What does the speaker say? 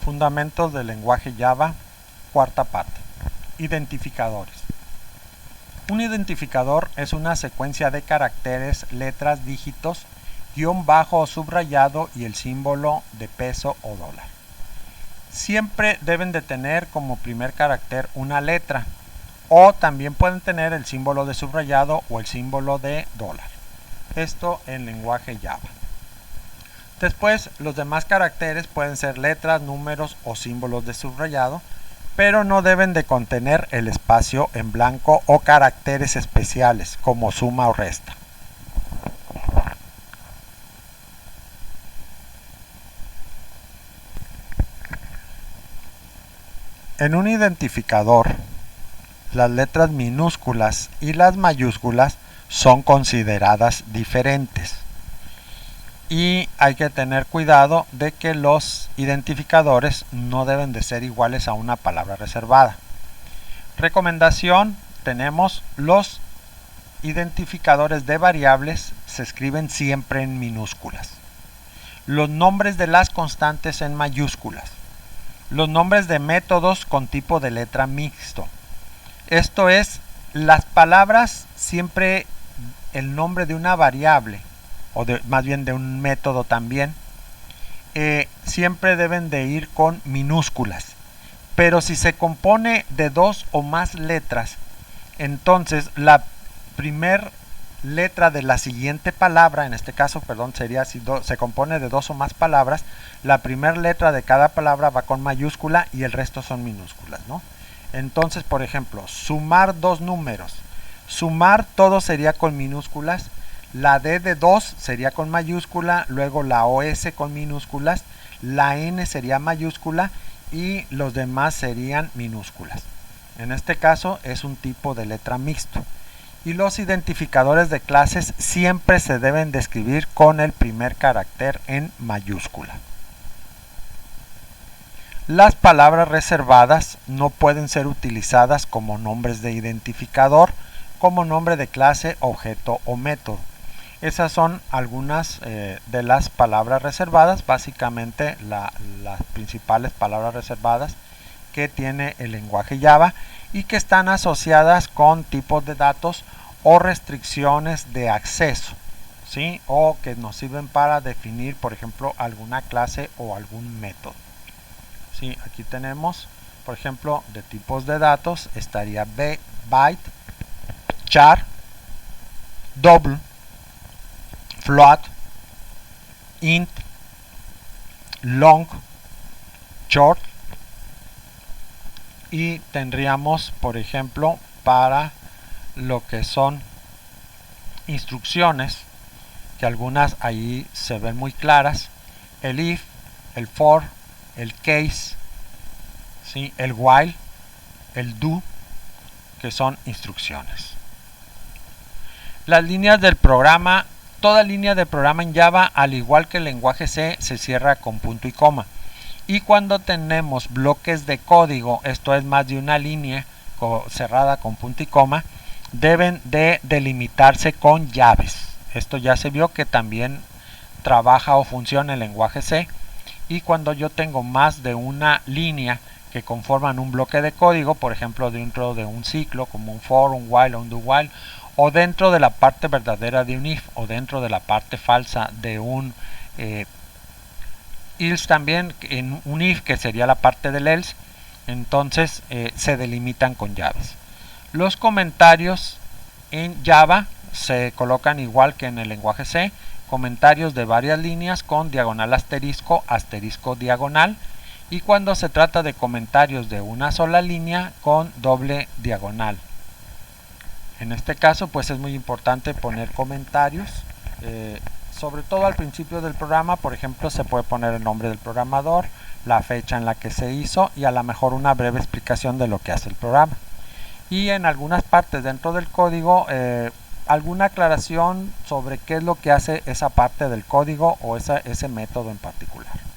Fundamentos del lenguaje Java, cuarta parte. Identificadores. Un identificador es una secuencia de caracteres, letras, dígitos, guión bajo o subrayado y el símbolo de peso o dólar. Siempre deben de tener como primer carácter una letra, o también pueden tener el símbolo de subrayado o el símbolo de dólar. Esto en lenguaje Java. Después, los demás caracteres pueden ser letras, números o símbolos de subrayado, pero no deben de contener el espacio en blanco o caracteres especiales como suma o resta. En un identificador, las letras minúsculas y las mayúsculas son consideradas diferentes. Y hay que tener cuidado de que los identificadores no deben de ser iguales a una palabra reservada. Recomendación: tenemos los identificadores de variables se escriben siempre en minúsculas. Los nombres de las constantes en mayúsculas. Los nombres de métodos con tipo de letra mixto. Esto es, las palabras siempre el nombre de una variable o más bien de un método también, siempre deben de ir con minúsculas. Pero si se compone de dos o más letras, entonces la primer letra de la siguiente palabra, en este caso, sería si se compone de dos o más palabras, la primera letra de cada palabra va con mayúscula y el resto son minúsculas, ¿no? Entonces, por ejemplo, sumar dos números. Sumar todo sería con minúsculas. La D de 2 sería con mayúscula, luego la OS con minúsculas, la N sería mayúscula y los demás serían minúsculas. En este caso es un tipo de letra mixto. Y los identificadores de clases siempre se deben de escribir con el primer carácter en mayúscula. Las palabras reservadas no pueden ser utilizadas como nombres de identificador, como nombre de clase, objeto o método. Esas son algunas de las palabras reservadas, básicamente las principales palabras reservadas que tiene el lenguaje Java y que están asociadas con tipos de datos o restricciones de acceso, ¿sí? O que nos sirven para definir, por ejemplo, alguna clase o algún método. ¿Sí? Aquí tenemos, por ejemplo, de tipos de datos estaría byte, char, double, float, int, long, short, y tendríamos, por ejemplo, para lo que son instrucciones, que algunas ahí se ven muy claras, el if, el for, el case, ¿sí? El while, el do, que son instrucciones. Las líneas del programa. Toda línea de programa en Java, al igual que el lenguaje C, se cierra con punto y coma. Y cuando tenemos bloques de código, esto es más de una línea cerrada con punto y coma, deben de delimitarse con llaves. Esto ya se vio que también trabaja o funciona en el lenguaje C. Y cuando yo tengo más de una línea que conforman un bloque de código, por ejemplo dentro de un ciclo como un for, un while o un do while, o dentro de la parte verdadera de un if o dentro de la parte falsa de un else, también en un if que sería la parte del else, entonces se delimitan con llaves. Los comentarios en Java se colocan igual que en el lenguaje C, comentarios de varias líneas con diagonal asterisco, asterisco diagonal, y cuando se trata de comentarios de una sola línea con doble diagonal. En este caso pues es muy importante poner comentarios, sobre todo al principio del programa. Por ejemplo, se puede poner el nombre del programador, la fecha en la que se hizo y a lo mejor una breve explicación de lo que hace el programa. Y en algunas partes dentro del código alguna aclaración sobre qué es lo que hace esa parte del código o ese método en particular.